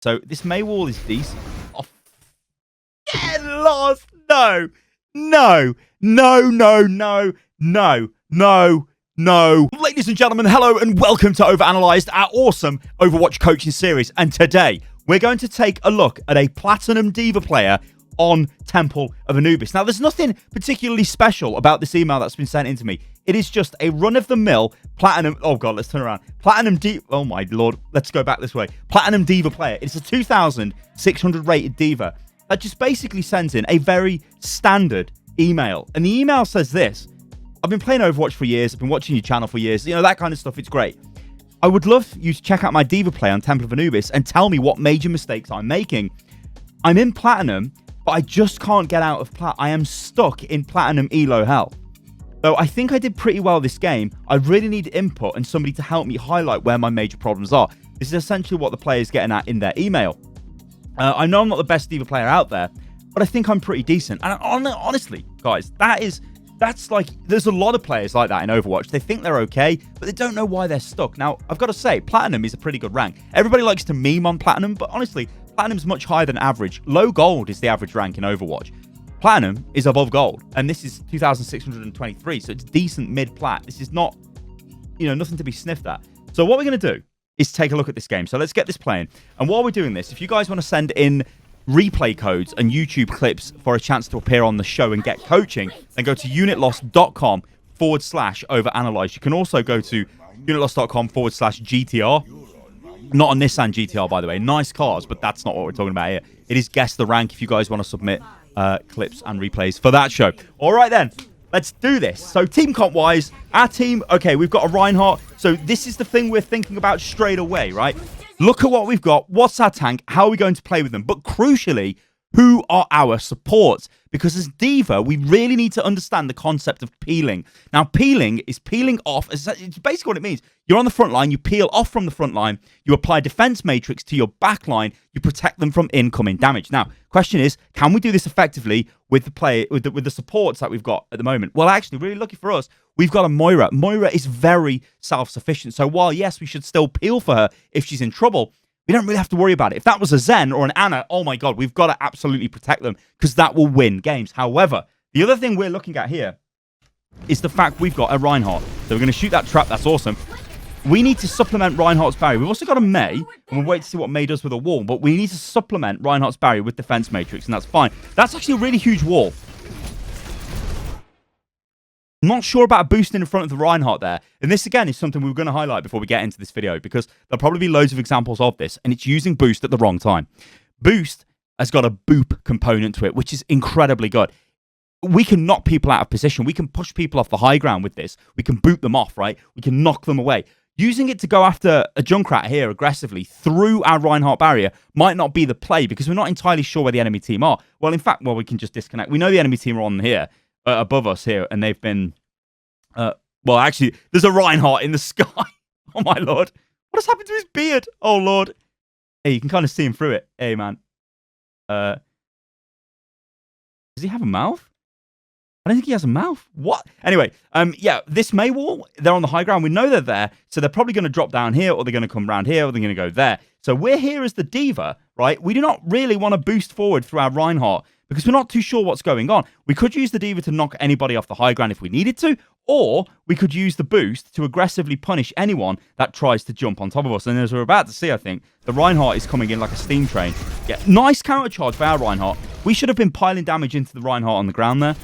So this May wall is decent. Oh, get lost! No, no, no, no, no, no, no, no. Ladies and gentlemen, hello and welcome to OverAnalzyed, our awesome Overwatch coaching series. And today we're going to take a look at a Platinum Dva player on Temple of Anubis. Now, there's nothing particularly special about this email that's been sent in to me. It is just a run-of-the-mill Platinum... Oh, God, let's turn around. Platinum D... Oh, my Lord. Let's go back this way. Platinum Dva player. It's a 2,600 rated Diva that just basically sends in a very standard email. And the email says this. I've been playing Overwatch for years. I've been watching your channel for years. You know, that kind of stuff. It's great. I would love you to check out my Diva play on Temple of Anubis and tell me what major mistakes I'm making. I'm in Platinum, but I just can't get out of Plat. I am stuck in Platinum Elo hell. So I think I did pretty well this game. I really need input and somebody to help me highlight where my major problems are. This is essentially what the player is getting at in their email. I know I'm not the best Diva player out there, but I think I'm pretty decent. And honestly, guys, that's like, there's a lot of players like that in Overwatch. They think they're okay, but they don't know why they're stuck. Now, I've got to say, Platinum is a pretty good rank. Everybody likes to meme on Platinum, but honestly, Platinum's much higher than average. Low gold is the average rank in Overwatch. Platinum is above gold, and this is 2,623, so it's decent mid-plat. This is not, you know, nothing to be sniffed at. So what we're going to do is take a look at this game. So let's get this playing. And while we're doing this, if you guys want to send in replay codes and YouTube clips for a chance to appear on the show and get coaching, then go to unitlost.com/overanalyzed. You can also go to unitlost.com/GTR. Not a Nissan GTR, by the way. Nice cars, but that's not what we're talking about here. It is Guess the Rank if you guys want to submit clips and replays for that show. All right, then. Let's do this. So team comp-wise, our team, okay, we've got a Reinhardt. So this is the thing we're thinking about straight away, right? Look at what we've got. What's our tank? How are we going to play with them? But crucially, who are our supports? Because as Diva, we really need to understand the concept of peeling. Now, peeling is peeling off. It's basically what it means. You're on the front line. You peel off from the front line. You apply defense matrix to your back line. You protect them from incoming damage. Now, question is, can we do this effectively with the supports that we've got at the moment? Well, actually, really lucky for us, we've got a Moira. Moira is very self-sufficient. So while, yes, we should still peel for her if she's in trouble, we don't really have to worry about it. If that was a Zen or an Anna, oh my God, we've got to absolutely protect them because that will win games. However, the other thing we're looking at here is the fact we've got a Reinhardt. So we're going to shoot that trap. That's awesome. We need to supplement Reinhardt's barrier. We've also got a May, and we'll wait to see what May does with a wall, but we need to supplement Reinhardt's barrier with defense matrix, and that's fine. That's actually a really huge wall. Not sure about boosting in front of the Reinhardt there. And this, again, is something we're going to highlight before we get into this video because there'll probably be loads of examples of this, and it's using boost at the wrong time. Boost has got a boop component to it, which is incredibly good. We can knock people out of position. We can push people off the high ground with this. We can boot them off, right? We can knock them away. Using it to go after a Junkrat here aggressively through our Reinhardt barrier might not be the play because we're not entirely sure where the enemy team are. Well, in fact, we can just disconnect. We know the enemy team are on here. Above us here, and they've been well, actually, there's a Reinhardt in the sky. Oh my Lord, what has happened to his beard? Oh Lord. Hey, you can kind of see him through it. Hey man, does he have a mouth? I don't think he has a mouth. What? Anyway, yeah, this May wall, they're on the high ground. We know they're there, so they're probably going to drop down here, or they're going to come around here, or they're going to go there. So we're here as the Diva, right? We do not really want to boost forward through our Reinhardt because we're not too sure what's going on. We could use the Diva to knock anybody off the high ground if we needed to, or we could use the boost to aggressively punish anyone that tries to jump on top of us. And as we're about to see, I think, the Reinhardt is coming in like a steam train. Yeah, nice counter charge by our Reinhardt. We should have been piling damage into the Reinhardt on the ground there.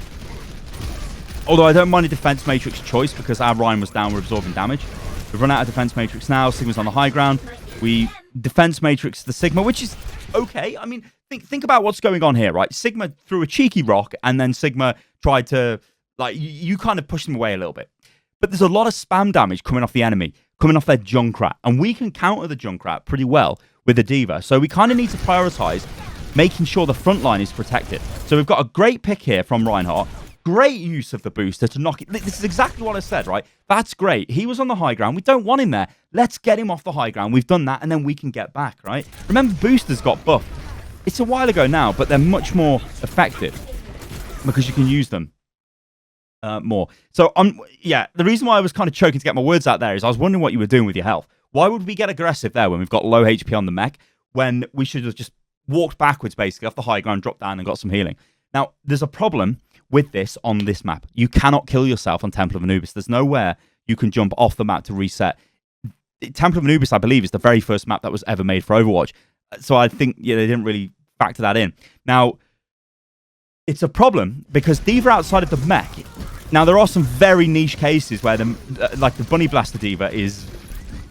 Although I don't mind a defense matrix choice because our Ryan was down, we're absorbing damage. We've run out of defense matrix now. Sigma's on the high ground. We defense matrix the Sigma, which is okay. I mean, think about what's going on here, right? Sigma threw a cheeky rock, and then Sigma tried to, like, you kind of push them away a little bit. But there's a lot of spam damage coming off the enemy, coming off their Junkrat, and we can counter the Junkrat pretty well with the Diva. So we kind of need to prioritize making sure the front line is protected. So we've got a great pick here from Reinhardt. Great use of the booster to knock it. This is exactly what I said, right? That's great. He was on the high ground. We don't want him there. Let's get him off the high ground. We've done that, and then we can get back, right? Remember, boosters got buffed. It's a while ago now, but they're much more effective because you can use them more. So, yeah, the reason why I was kind of choking to get my words out there is I was wondering what you were doing with your health. Why would we get aggressive there when we've got low HP on the mech? when we should have just walked backwards, basically, off the high ground, dropped down, and got some healing. Now, there's a problem with this on this map. You cannot kill yourself on Temple of Anubis. There's nowhere you can jump off the map to reset. Temple of Anubis, I believe, is the very first map that was ever made for Overwatch. So I think they didn't really factor that in. Now, it's a problem because D.Va outside of the mech. Now, there are some very niche cases where like the Bunny Blaster D.Va is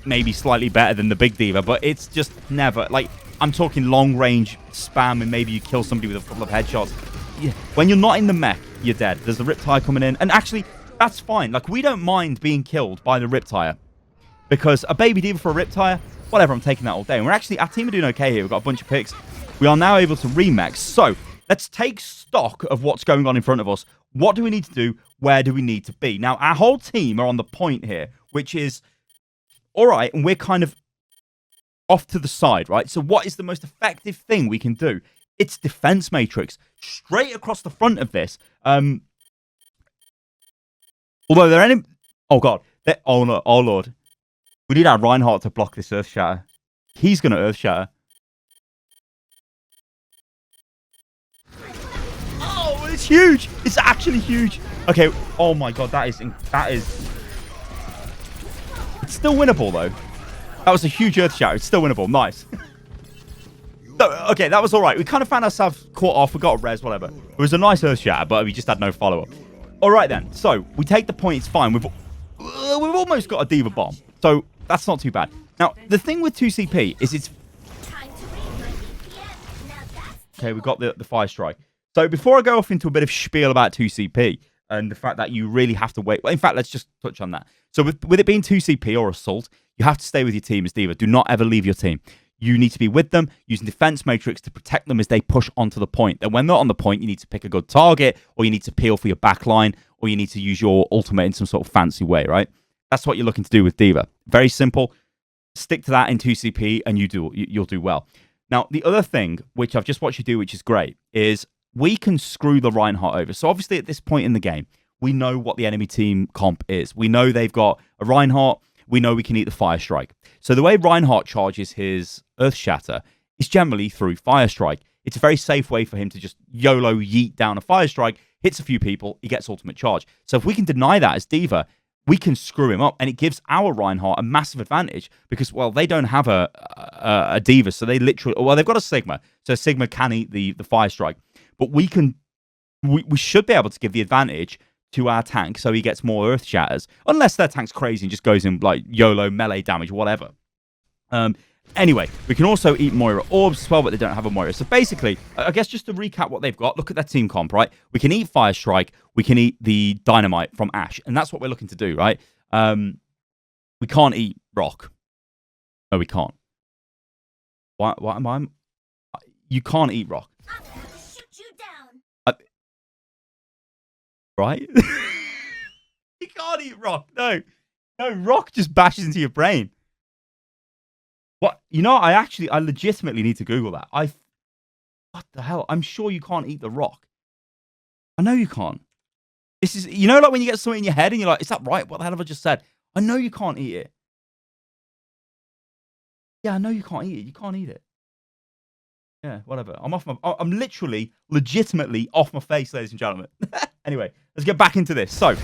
maybe slightly better than the big D.Va, but it's just never, like, I'm talking long range spam and maybe you kill somebody with a couple of headshots. Yeah. When you're not in the mech, you're dead. There's the Riptire coming in. And actually, that's fine. Like, we don't mind being killed by the Riptire. Because a baby D.Va for a Riptire, whatever, I'm taking that all day. And our team are doing okay here. We've got a bunch of picks. We are now able to remix. So, let's take stock of what's going on in front of us. What do we need to do? Where do we need to be? Now, our whole team are on the point here, which is, all right, and we're kind of off to the side, right? So what is the most effective thing we can do? It's defense matrix. Straight across the front of this. Although they're any... Oh, God. Oh, no. Oh, Lord. We need our Reinhardt to block this Earth Shatter. He's going to Earth Shatter. Oh, it's huge. It's actually huge. Okay. Oh, my God. That is... It's still winnable, though. That was a huge Earth Shatter. It's still winnable. Nice. So, okay, that was all right. We kind of found ourselves caught off. We got a res, whatever. It was a nice Earth Shatter, but we just had no follow-up. All right, then. So, we take the point. It's fine. We've almost got a D.Va bomb. So, that's not too bad. Now, the thing with 2CP is it's... Okay, we got the Fire Strike. So, before I go off into a bit of spiel about 2CP and the fact that you really have to wait... Well, in fact, let's just touch on that. So, with it being 2CP or Assault, you have to stay with your team as D.Va. Do not ever leave your team. You need to be with them, using Defense Matrix to protect them as they push onto the point. Then when they're on the point, you need to pick a good target, or you need to peel for your backline, or you need to use your ultimate in some sort of fancy way, right? That's what you're looking to do with D.Va. Very simple. Stick to that in 2CP, and you'll do well. Now, the other thing, which I've just watched you do, which is great, is we can screw the Reinhardt over. So obviously, at this point in the game, we know what the enemy team comp is. We know they've got a Reinhardt. We know we can eat the Fire Strike. So the way Reinhardt charges his Earth Shatter is generally through Fire Strike. It's a very safe way for him to just YOLO yeet down a Fire Strike, hits a few people, he gets ultimate charge. So if we can deny that as D.Va, we can screw him up, and it gives our Reinhardt a massive advantage because, well, they don't have a D.Va, so they literally... Well, they've got a Sigma, so Sigma can eat the Fire Strike. But we should be able to give the advantage to our tank so he gets more Earth Shatters, unless their tank's crazy and just goes in like YOLO melee damage, whatever. Anyway, we can also eat Moira orbs as well, but they don't have a Moira. So basically, I guess just to recap what they've got, look at their team comp, right? We can eat Fire Strike, we can eat the Dynamite from Ashe, and that's what we're looking to do, right? We can't eat Rock. No, we can't. What am I? You can't eat Rock. I'm gonna shoot you down. Right? You can't eat Rock. No, Rock just bashes into your brain. What? You know, I legitimately need to Google that. What the hell? I'm sure you can't eat the Rock. I know you can't. This is, you know, like when you get something in your head and you're like, is that right? What the hell have I just said? I know you can't eat it. Yeah, I know you can't eat it. You can't eat it. Yeah, whatever. I'm literally, legitimately off my face, ladies and gentlemen. Anyway, let's get back into this. So,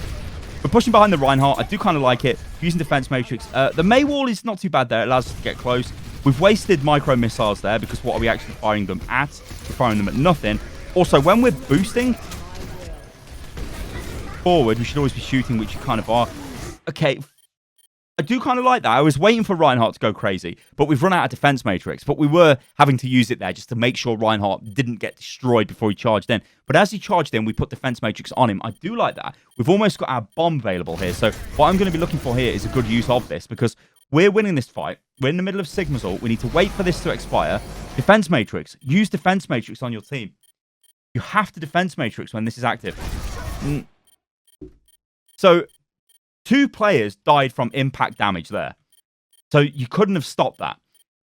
we're pushing behind the Reinhardt. I do kind of like it. Using Defense Matrix. The May Wall is not too bad there. It allows us to get close. We've wasted micro missiles there because what are we actually firing them at? We're firing them at nothing. Also, when we're boosting forward, we should always be shooting, which you kind of are. Okay, I do kind of like that. I was waiting for Reinhardt to go crazy, but we've run out of Defense Matrix. But we were having to use it there just to make sure Reinhardt didn't get destroyed before he charged in. But as he charged in, we put Defense Matrix on him. I do like that. We've almost got our bomb available here. So what I'm going to be looking for here is a good use of this because we're winning this fight. We're in the middle of Sigma's ult. We need to wait for this to expire. Defense Matrix. Use Defense Matrix on your team. You have to Defense Matrix when this is active. So 2 players died from impact damage there. So you couldn't have stopped that.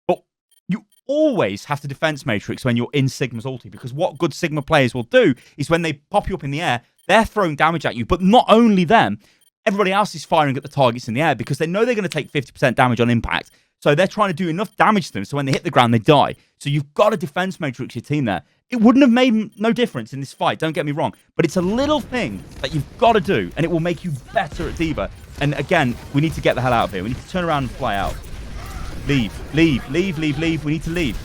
But you always have to Defense Matrix when you're in Sigma's ulti, because what good Sigma players will do is when they pop you up in the air, they're throwing damage at you. But not only them, everybody else is firing at the targets in the air because they know they're going to take 50% damage on impact. So they're trying to do enough damage to them so when they hit the ground, they die. So you've got to defense matrix your team there. It wouldn't have made no difference in this fight, don't get me wrong. But it's a little thing that you've got to do, and it will make you better at D.Va. And again, we need to get the hell out of here. We need to turn around and fly out. Leave. We need to leave.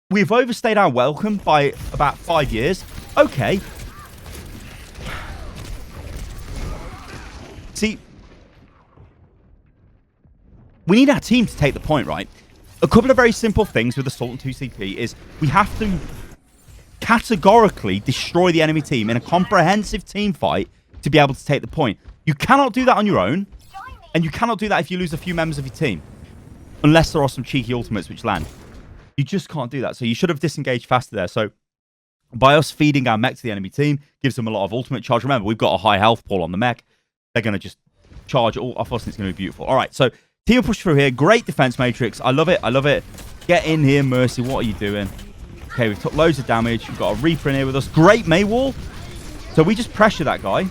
We've overstayed our welcome by about 5 years. Okay. See, we need our team to take the point, right? A couple of very simple things with Assault and 2CP is we have to categorically destroy the enemy team in a comprehensive team fight to be able to take the point. You cannot do that on your own, and you cannot do that if you lose a few members of your team. Unless there are some cheeky ultimates which land. You just can't do that. So you should have disengaged faster there. So by us feeding our mech to the enemy team, gives them a lot of ultimate charge. Remember, we've got a high health pool on the mech. They're going to just charge it all off us, and it's going to be beautiful. All right, so team push through here. Great defense matrix. I love it. Get in here, Mercy. What are you doing? Okay, we've took loads of damage. We've got a Reaper in here with us. Great May wall. So we just pressure that guy.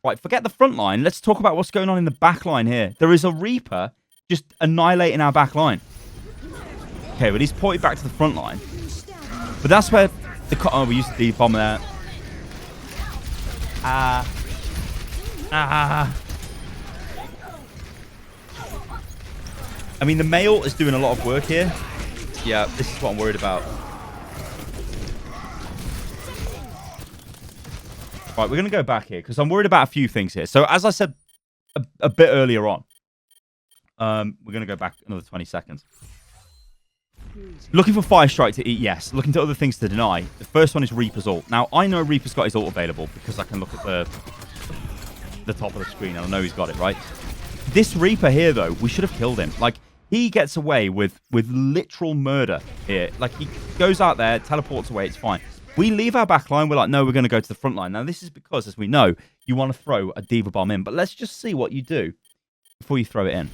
Right, forget the front line. Let's talk about what's going on in the back line here. There is a Reaper just annihilating our back line. Okay, well, he's ported back to the front line. But that's where the... Oh, we used the bomb there. I mean, the male is doing a lot of work here. Yeah, this is what I'm worried about. Right, we're going to go back here because I'm worried about a few things here. So, as I said a bit earlier on, we're going to go back another 20 seconds. Looking for Fire Strike to eat, yes. Looking to other things to deny. The first one is Reaper's ult. Now, I know Reaper's got his ult available because I can look at the top of the screen and I know he's got it, right? This Reaper here, though, we should have killed him. Like, he gets away with literal murder here. Like, he goes out there, teleports away, it's fine. We leave our back line, we're like, no, we're going to go to the front line. Now, this is because, as we know, you want to throw a D.Va bomb in. But let's just see what you do before you throw it in.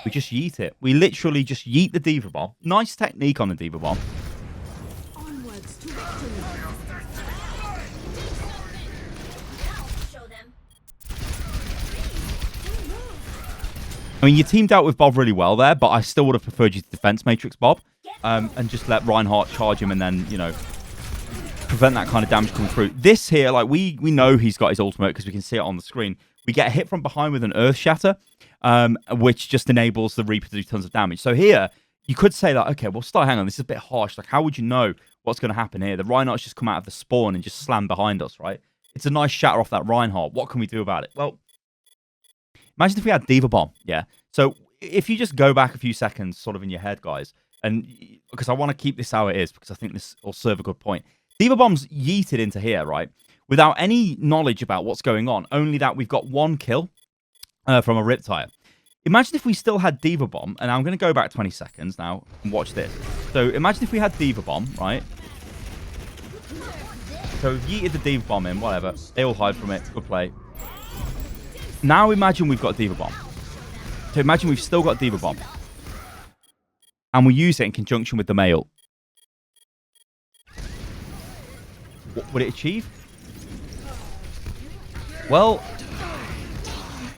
We just yeet it. We literally just yeet the D.Va bomb. Nice technique on the D.Va bomb. Onwards to victory. Show them. I mean, your team dealt with Bob really well there, but I still would have preferred you to defense matrix Bob. And just let Reinhardt charge him and then, you know, prevent that kind of damage coming through. This here, like, we know he's got his ultimate because we can see it on the screen. We get hit from behind with an Earth Shatter, which just enables the Reaper to do tons of damage. So here, you could say that, okay, well, hang on, this is a bit harsh. Like, how would you know what's going to happen here? The Reinhardt's just come out of the spawn and just slam behind us, right? It's a nice shatter off that Reinhardt. What can we do about it? Well, imagine if we had D.Va bomb, yeah? So if you just go back a few seconds sort of in your head, guys, and because I want to keep this how it is because I think this will serve a good point. D.Va bomb's yeeted into here, right? Without any knowledge about what's going on, only that we've got one kill from a Riptire. Imagine if we still had D.Va bomb, and I'm going to go back 20 seconds now and watch this. So imagine if we had D.Va bomb, right? So we've yeeted the D.Va bomb in, whatever. They all hide from it. Good play. Now imagine we've got D.Va bomb. So imagine we've still got D.Va bomb. And we use it in conjunction with the male. What would it achieve? Well,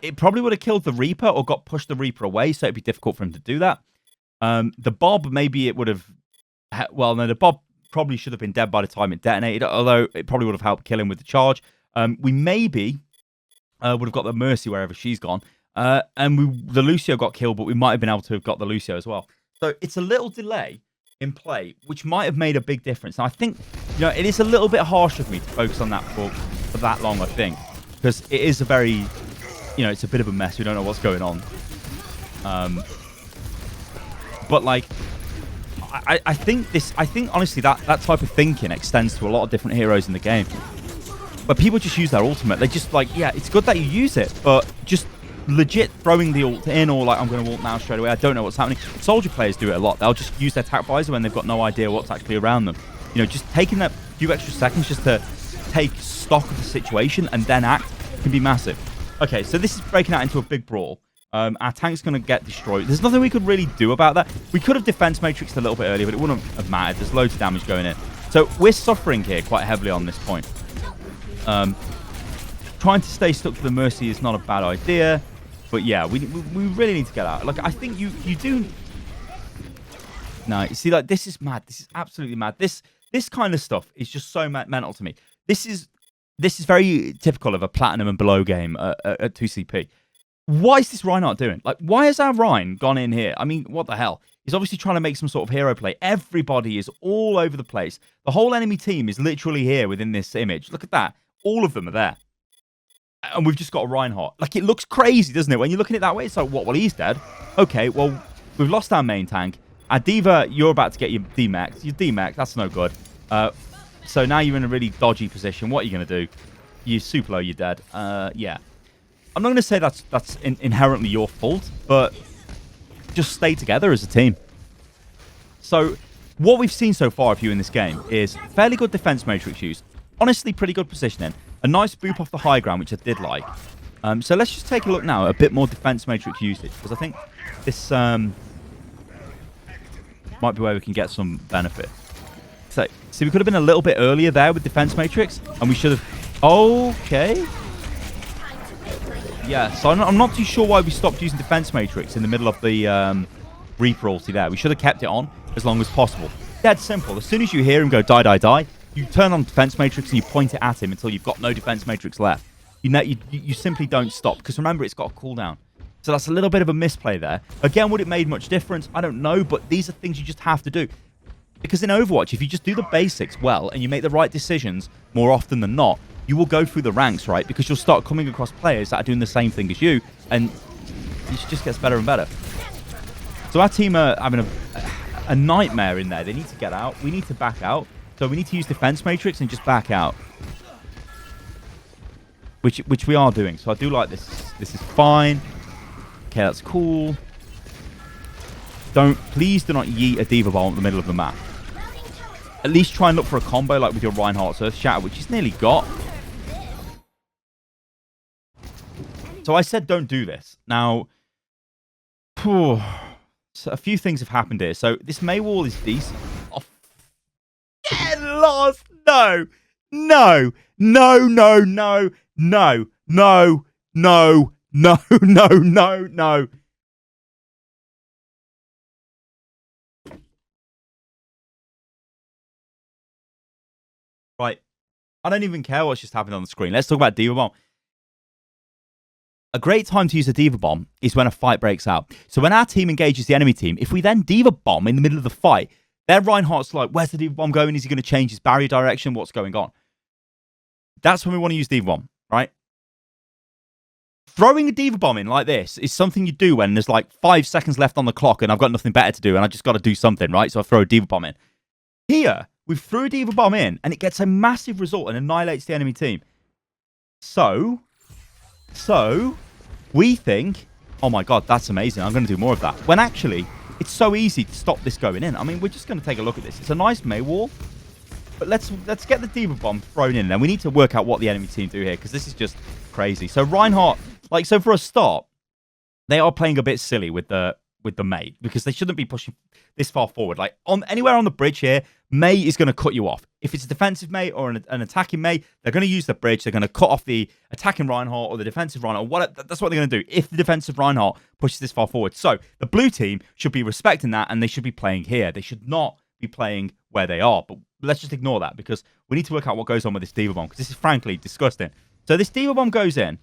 it probably would have killed the Reaper or got pushed the Reaper away, so it'd be difficult for him to do that. The Bob, maybe it would have... Well, no, the Bob probably should have been dead by the time it detonated, although it probably would have helped kill him with the charge. We maybe would have got the Mercy wherever she's gone. And the Lucio got killed, but we might have been able to have got the Lucio as well. So it's a little delay in play, which might have made a big difference. And I think, you know, it is a little bit harsh of me to focus on that for that long, I think. Because it is a very, you know, it's a bit of a mess. We don't know what's going on. But, like, I think honestly, that type of thinking extends to a lot of different heroes in the game. But people just use their ultimate. They just, like, yeah, it's good that you use it, but just legit throwing the ult in or like I'm going to ult now straight away. I don't know what's happening. Soldier players do it a lot. They'll just use their attack visor when they've got no idea what's actually around them. You know, just taking that few extra seconds just to take stock of the situation and then act can be massive. Okay, so this is breaking out into a big brawl. Our tank's going to get destroyed. There's nothing we could really do about that. We could have defense matrixed a little bit earlier, but it wouldn't have mattered. There's loads of damage going in. So we're suffering here quite heavily on this point. Trying to stay stuck to the Mercy is not a bad idea. But yeah, we really need to get out. Like, I think you do... No, you see, like, this is mad. This is absolutely mad. This kind of stuff is just so mental to me. This is very typical of a Platinum and below game at 2CP. Why is this Reinhardt doing? Like, why has our Rein gone in here? I mean, what the hell? He's obviously trying to make some sort of hero play. Everybody is all over the place. The whole enemy team is literally here within this image. Look at that. All of them are there. And we've just got a Reinhardt. Like, it looks crazy, doesn't it? When you're looking at it that way, it's like, what? Well, he's dead. Okay, well, we've lost our main tank. Our D.Va, you're about to get your D-Max. Your D-Max, that's no good. So now you're in a really dodgy position. What are you going to do? You're super low, you're dead. Yeah. I'm not going to say that's inherently your fault, but just stay together as a team. So what we've seen so far of you in this game is fairly good defense matrix use. Honestly, pretty good positioning. A nice boop off the high ground, which I did like. So let's just take a look now at a bit more defense matrix usage, because I think this might be where we can get some benefit. So, see, we could have been a little bit earlier there with defense matrix, and we should have... Okay. Yeah, so I'm not too sure why we stopped using defense matrix in the middle of the Reaper ulti there. We should have kept it on as long as possible. Dead simple. As soon as you hear him go die, die, die, you turn on defense matrix and you point it at him until you've got no defense matrix left. You simply don't stop, because remember, it's got a cooldown. So that's a little bit of a misplay there. Again, would it made much difference? I don't know, but these are things you just have to do. Because in Overwatch, if you just do the basics well and you make the right decisions more often than not, you will go through the ranks, right? Because you'll start coming across players that are doing the same thing as you, and it just gets better and better. So our team are having a nightmare in there. They need to get out. We need to back out. So we need to use defense matrix and just back out. Which we are doing. So I do like this. This is fine. Okay, that's cool. Please do not yeet a D.Va bomb in the middle of the map. At least try and look for a combo like with your Reinhardt's Earth Shatter, which he's nearly got. So I said don't do this. Now, so a few things have happened here. So this Mei wall is decent. Oh, get lost! No! No! No, no, no, no, no, no, no, no, no, no. Right. I don't even care what's just happened on the screen. Let's talk about D.Va bomb. A great time to use a D.Va bomb is when a fight breaks out. So when our team engages the enemy team, if we then D.Va bomb in the middle of the fight, their Reinhardt's like, where's the D.Va bomb going? Is he going to change his barrier direction? What's going on? That's when we want to use D.Va bomb, right? Throwing a D.Va bomb in like this is something you do when there's like 5 seconds left on the clock and I've got nothing better to do and I just got to do something, right? So I throw a D.Va bomb in. Here, we threw a D.Va bomb in and it gets a massive result and annihilates the enemy team. So we think, oh my god, that's amazing. I'm going to do more of that. When actually, it's so easy to stop this going in. I mean, we're just going to take a look at this. It's a nice Mei wall. But let's get the D.Va bomb thrown in, and we need to work out what the enemy team do here, because this is just crazy. So Reinhardt, like, so for a start, they are playing a bit silly with the Mei, because they shouldn't be pushing this far forward. Like, anywhere on the bridge here, Mei is going to cut you off. If it's a defensive Mei or an attacking Mei, they're going to use the bridge. They're going to cut off the attacking Reinhardt or the defensive Reinhardt. That's what they're going to do if the defensive Reinhardt pushes this far forward. So the blue team should be respecting that, and they should be playing here. They should not be playing where they are. But let's just ignore that, because we need to work out what goes on with this D.Va bomb, because this is frankly disgusting. So this D.Va bomb goes in.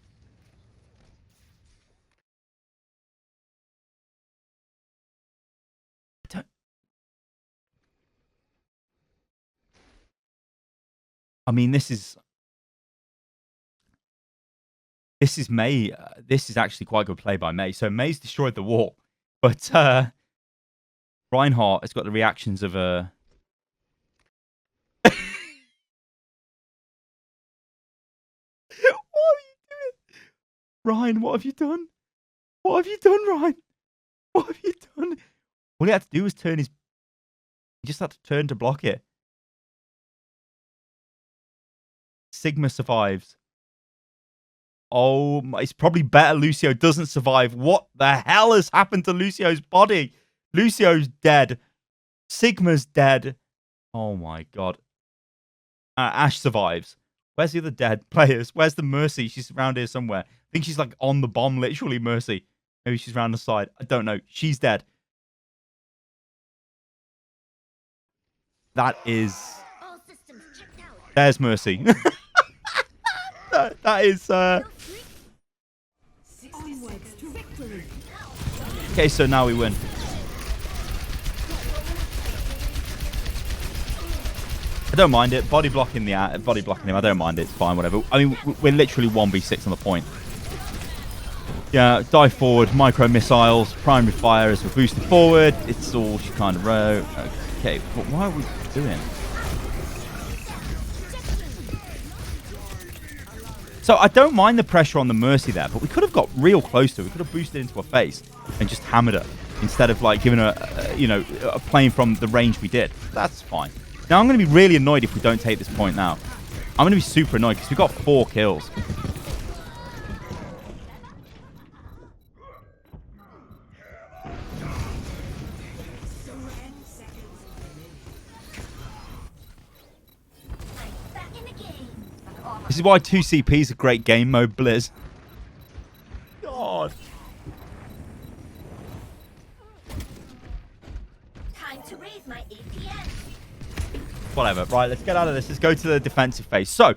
I mean, this is Mei. This is actually quite good play by Mei. So Mei's destroyed the wall, but Reinhardt has got the reactions of a. What are you doing, Ryan? What have you done? What have you done, Ryan? What have you done? All he had to do was turn his. He just had to turn to block it. Sigma survives. Oh, it's probably better Lucio doesn't survive. What the hell has happened to Lucio's body? Lucio's dead. Sigma's dead. Oh my god. Ash survives. Where's the other dead players? Where's the Mercy? She's around here somewhere. I think she's like on the bomb, literally, Mercy. Maybe she's around the side. I don't know. She's dead. That is... All systems checked out. There's Mercy. that is... Onwards to victory. Okay, so now we win. I don't mind it. Body blocking him. I don't mind it. It's fine, whatever. I mean, we're literally 1v6 on the point. Yeah, dive forward, micro missiles, primary fire as we're boosted forward. It's all she kind of wrote. Okay, but what are we doing? So I don't mind the pressure on the Mercy there, but we could have got real close to her. We could have boosted into her face and just hammered her instead of like giving her, playing from the range we did. That's fine. Now I'm going to be really annoyed if we don't take this point now. I'm going to be super annoyed because we got 4 kills. This is why 2CP is a great game mode, Blizz. God. Time to raise my APN. Whatever. Right, let's get out of this. Let's go to the defensive phase. So,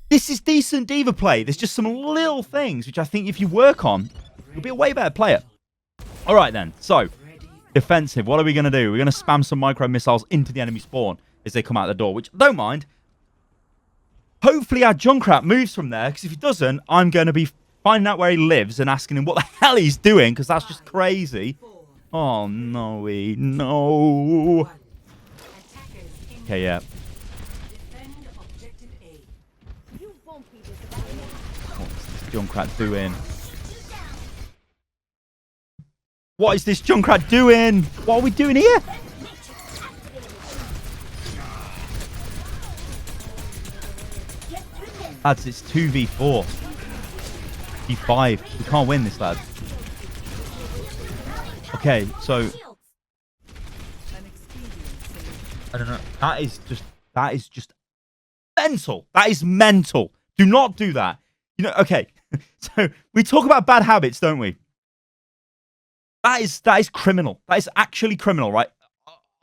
this is decent D.Va play. There's just some little things which I think if you work on, you'll be a way better player. All right, then. So, defensive. What are we going to do? We're going to spam some micro missiles into the enemy spawn as they come out the door, which I don't mind. Hopefully our Junkrat moves from there, because if he doesn't, I'm going to be finding out where he lives and asking him what the hell he's doing, because that's just crazy. Oh, no, no. Okay, yeah. What's this Junkrat doing? What is this Junkrat doing? What are we doing here? Lads, it's 2v4. E5. We can't win this, lads. Okay, so... I don't know. That is just mental. That is mental. Do not do that. You know, okay. So, we talk about bad habits, don't we? That is criminal. That is actually criminal, right?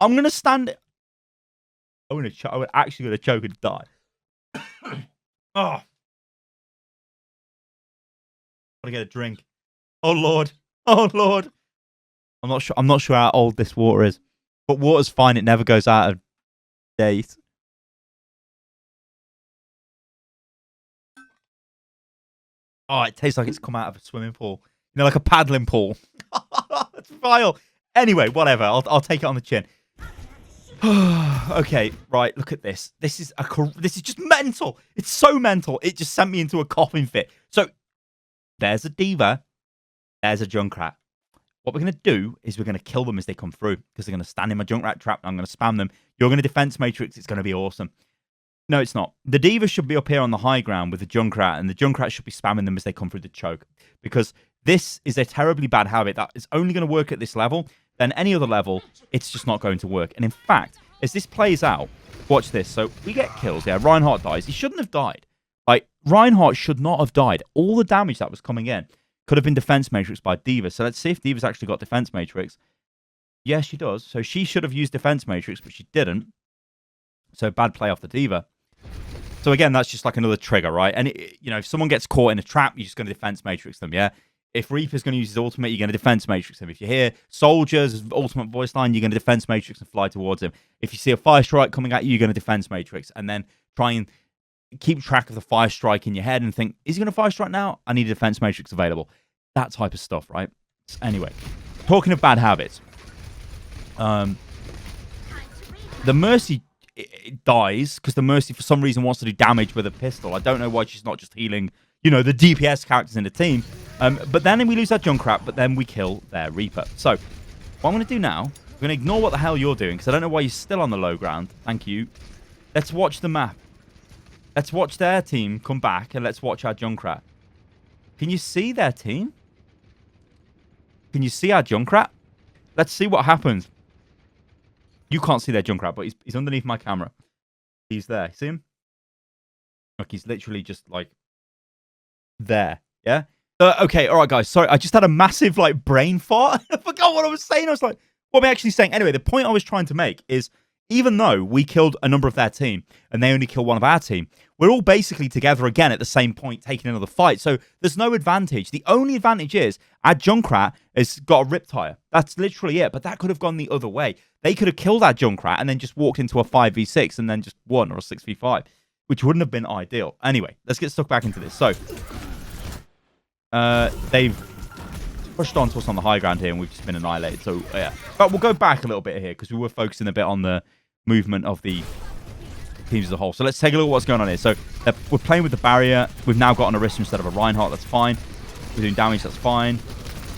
I'm going to stand... I'm actually going to choke and die. Oh, gotta get a drink. Oh Lord, oh Lord. I'm not sure how old this water is, but water's fine. It never goes out of date. Oh, it tastes like it's come out of a swimming pool. You know, like a paddling pool. That's vile. Anyway, whatever. I'll take it on the chin. Okay, right, look at this. This is just mental. It's so mental. It just sent me into a coughing fit. So, there's a D.Va. There's a Junkrat. What we're going to do is we're going to kill them as they come through, because they're going to stand in my Junkrat trap, and I'm going to spam them. You're going to defense matrix. It's going to be awesome. No, it's not. The D.Va should be up here on the high ground with the Junkrat, and the Junkrat should be spamming them as they come through the choke, because this is a terribly bad habit that is only going to work at this level. Then any other level, it's just not going to work. And in fact, as this plays out, watch this. So we get kills. Yeah, Reinhardt dies. He shouldn't have died. Like, Reinhardt should not have died. All the damage that was coming in could have been defense matrix by D.Va. So let's see if D.Va's actually got defense matrix. Yes, she does. So she should have used defense matrix, but she didn't. So bad play off the D.Va. So again, that's just like another trigger, right? And if someone gets caught in a trap, you're just going to defense matrix them, yeah? If Reaper's going to use his ultimate, you're going to defense matrix him. If you hear Soldier's ultimate voice line, you're going to defense matrix and fly towards him. If you see a fire strike coming at you, you're going to defense matrix. And then try and keep track of the fire strike in your head and think, is he going to fire strike now? I need a defense matrix available. That type of stuff, right? Anyway, talking of bad habits. The Mercy it dies because the Mercy, for some reason, wants to do damage with a pistol. I don't know why she's not just healing, the DPS characters in the team. But then we lose that Junkrat, but then we kill their Reaper. So, what I'm going to do now, I'm going to ignore what the hell you're doing, because I don't know why you're still on the low ground. Thank you. Let's watch the map. Let's watch their team come back, and let's watch our Junkrat. Can you see their team? Can you see our Junkrat? Let's see what happens. You can't see their Junkrat, but he's underneath my camera. He's there. See him? Like, he's literally just, like, there. Yeah? Okay, all right, guys. Sorry, I just had a massive, like, brain fart. I forgot what I was saying. I was like, what am I actually saying? Anyway, the point I was trying to make is, even though we killed a number of their team, and they only killed one of our team, we're all basically together again at the same point, taking another fight. So there's no advantage. The only advantage is our Junkrat has got a Riptire. That's literally it. But that could have gone the other way. They could have killed our Junkrat and then just walked into a 5v6 and then just won, or a 6v5, which wouldn't have been ideal. Anyway, let's get stuck back into this. So they've pushed on to us on the high ground here, and we've just been annihilated. So yeah, but we'll go back a little bit here because we were focusing a bit on the movement of the teams as a whole. So let's take a look at what's going on here. So we're playing with the barrier. We've now got an Orisa instead of a Reinhardt. That's fine. We're doing damage. That's fine.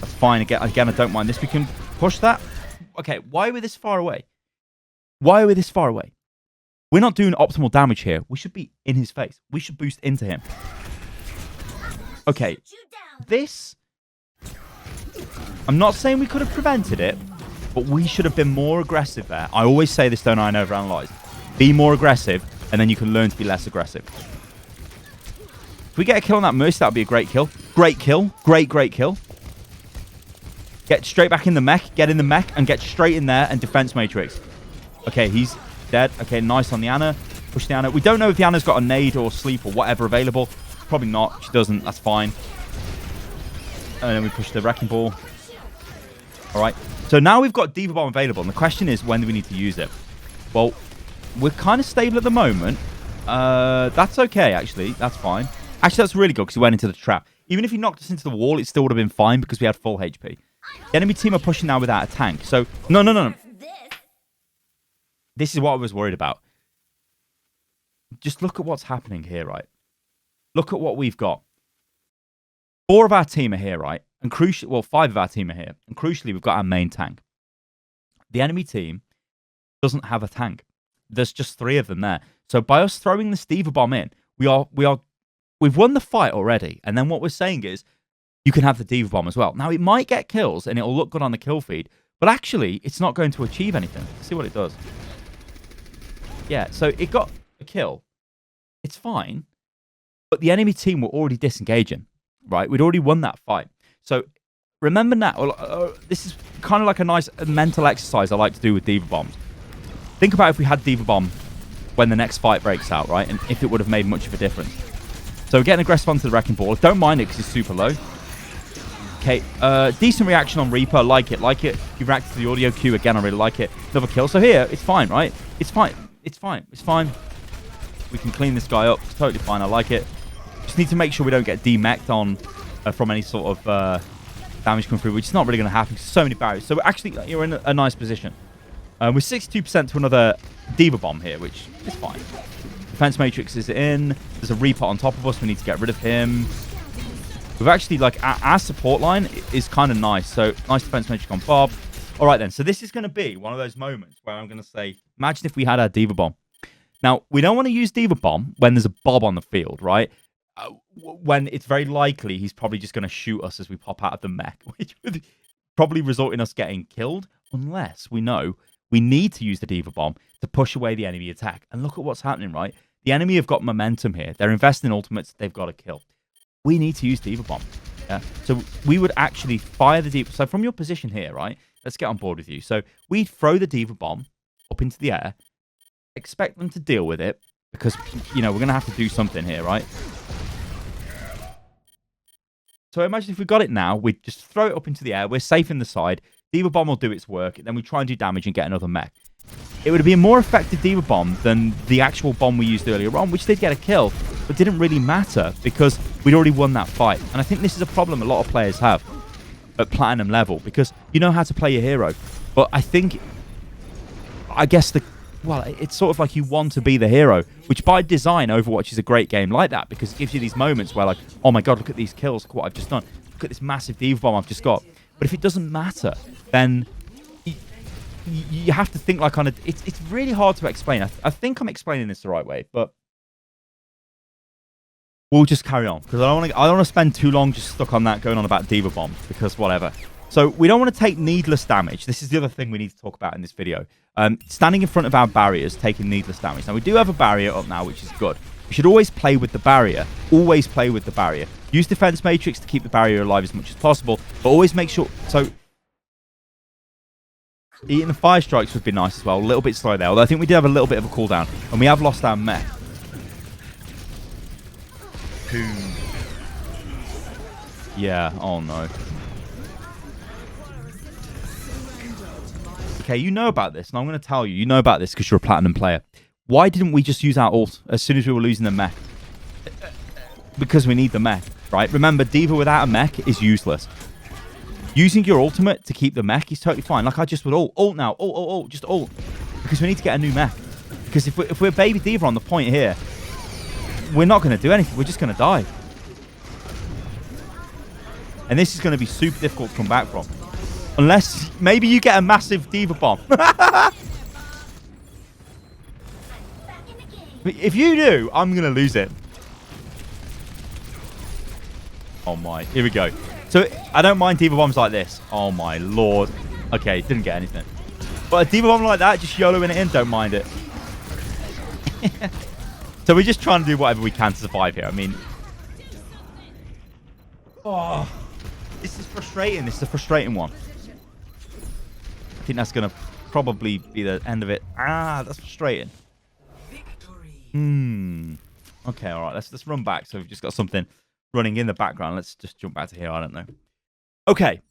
That's fine. Again, I don't mind this. We can push that. Okay, why are we this far away? Why are we this far away? We're not doing optimal damage here. We should be in his face. We should boost into him. Okay, this... I'm not saying we could have prevented it, but we should have been more aggressive there. I always say this, don't I, and overanalyze. Be more aggressive, and then you can learn to be less aggressive. If we get a kill on that Mercy, that would be a great kill. Great kill. Great kill. Get straight back in the mech. Get in the mech and get straight in there and defense matrix. Okay, he's dead. Okay, nice on the Ana. Push the Ana. We don't know if the Ana's got a nade or sleep or whatever available. Probably not. She doesn't. That's fine. And then we push the Wrecking Ball. All right. So now we've got DVA Bomb available. And the question is, when do we need to use it? Well, we're kind of stable at the moment. That's okay, actually. That's fine. Actually, that's really good because he went into the trap. Even if he knocked us into the wall, it still would have been fine because we had full HP. The enemy team are pushing now without a tank. So, no. This is what I was worried about. Just look at what's happening here, right? Look at what we've got. 4 of our team are here, right? And well, 5 of our team are here. And crucially, we've got our main tank. The enemy team doesn't have a tank. There's just 3 of them there. So by us throwing this DVA Bomb in, we've won the fight already. And then what we're saying is, you can have the DVA Bomb as well. Now, it might get kills, and it'll look good on the kill feed. But actually, it's not going to achieve anything. Let's see what it does. Yeah, so it got a kill. It's fine. But the enemy team were already disengaging, right? We'd already won that fight. So remember now, this is kind of like a nice mental exercise I like to do with DVA Bombs. Think about if we had DVA Bomb when the next fight breaks out, right? And if it would have made much of a difference. So we're getting aggressive onto the Wrecking Ball. Don't mind it because it's super low. Okay, decent reaction on Reaper. Like it. You reacted to the audio cue. Again, I really like it. Another kill. So here, it's fine, right? It's fine. We can clean this guy up. It's totally fine. I like it. Just need to make sure we don't get demeched on from any sort of damage coming through, which is not really going to happen because there's so many barriers. So you're in a nice position. We're 62% to another DVA Bomb here, which is fine. Defense Matrix is in. There's a Reaper on top of us. We need to get rid of him. We've actually, like, our support line is kind of nice. So, nice Defense Matrix on Bob. All right, then. So, this is going to be one of those moments where I'm going to say, imagine if we had our DVA Bomb. Now, we don't want to use DVA Bomb when there's a Bob on the field, right? When it's very likely he's probably just going to shoot us as we pop out of the mech, which would probably result in us getting killed, unless we know we need to use the DVA Bomb to push away the enemy attack. And look at what's happening, right? The enemy have got momentum here. They're investing in ultimates. They've got to kill. We need to use DVA Bomb. Yeah? So we would actually fire the DVA... So from your position here, right? Let's get on board with you. So we'd throw the DVA Bomb up into the air, expect them to deal with it, because, you know, we're going to have to do something here, right? So imagine if we got it now, we'd just throw it up into the air. We're safe in the side. DVA Bomb will do its work. Then we try and do damage and get another mech. It would be a more effective DVA Bomb than the actual bomb we used earlier on, which did get a kill, but didn't really matter because we'd already won that fight. And I think this is a problem a lot of players have at Platinum level, because you know how to play your hero. But I guess it's sort of like you want to be the hero, which by design, Overwatch is a great game like that, because it gives you these moments where, like, oh my god, look at these kills, look what I've just done. Look at this massive DVA Bomb I've just got. But if it doesn't matter, then you have to think like on a... It's really hard to explain. I think I'm explaining this the right way, but we'll just carry on, because I don't want to spend too long just stuck on that going on about DVA Bomb, because whatever. So we don't want to take needless damage. This is the other thing we need to talk about in this video. Standing in front of our barriers, taking needless damage. Now, we do have a barrier up now, which is good. You should always play with the barrier. Always play with the barrier. Use defense matrix to keep the barrier alive as much as possible, but always make sure... So, eating the 5 strikes would be nice as well. A little bit slow there, although I think we did have a little bit of a cooldown, and we have lost our mech. Yeah, oh no. Okay, you know about this, and I'm going to tell you. You know about this because you're a Platinum player. Why didn't we just use our ult as soon as we were losing the mech? Because we need the mech, right? Remember, D.Va without a mech is useless. Using your ultimate to keep the mech is totally fine. Like I just would ult now. Ult, just ult. Because we need to get a new mech. Because if we're baby D.Va on the point here, we're not going to do anything. We're just going to die. And this is going to be super difficult to come back from. Unless maybe you get a massive D.Va bomb. If you do, I'm going to lose it. Oh my. Here we go. So I don't mind D.Va bombs like this. Oh my lord. Okay, didn't get anything. But a D.Va bomb like that, just YOLOing it in, don't mind it. So we're just trying to do whatever we can to survive here. I mean... Oh... This is frustrating. This is a frustrating one. I think that's going to probably be the end of it. Ah, that's frustrating. Okay, all right. Let's run back. So we've just got something running in the background. Let's just jump back to here. I don't know. Okay.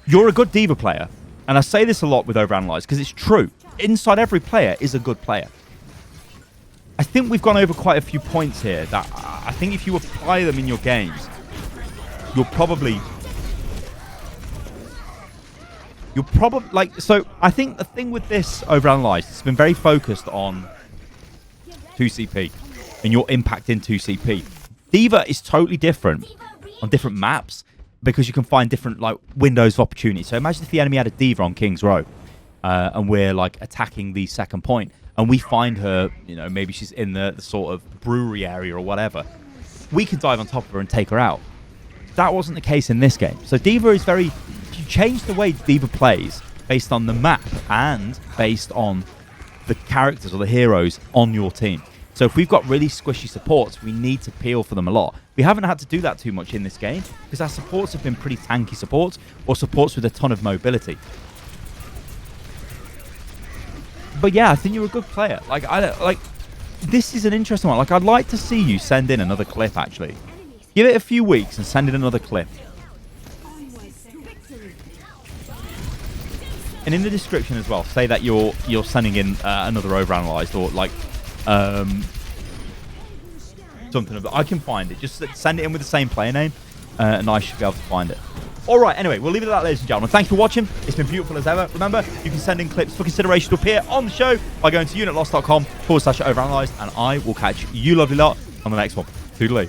You're a good D.Va player. And I say this a lot with OverAnalzyed because it's true. Inside every player is a good player. I think we've gone over quite a few points here that I think if you apply them in your games, you'll probably like, so I think the thing with this OverAnalzyed, it's been very focused on 2CP and your impact in 2CP. D.Va is totally different on different maps because you can find different like windows of opportunity. So imagine if the enemy had a D.Va on King's Row and we're like attacking the second point. And we find her, you know, maybe she's in the sort of brewery area or whatever. We can dive on top of her and take her out. That wasn't the case in this game. So D.Va is very... You change the way D.Va plays based on the map and based on the characters or the heroes on your team. So if we've got really squishy supports, we need to peel for them a lot. We haven't had to do that too much in this game because our supports have been pretty tanky supports or supports with a ton of mobility. But yeah, I think you're a good player. Like, this is an interesting one. Like, I'd like to see you send in another clip, actually. Give it a few weeks and send in another clip. And in the description as well, say that you're sending in another OverAnalzyed or like something. I can find it. Just send it in with the same player name, and I should be able to find it. All right, anyway, we'll leave it at that, ladies and gentlemen. Thanks for watching. It's been beautiful as ever. Remember, you can send in clips for consideration to appear on the show by going to unitlost.com/OverAnalzyed, and I will catch you lovely lot on the next one. Toodaloo.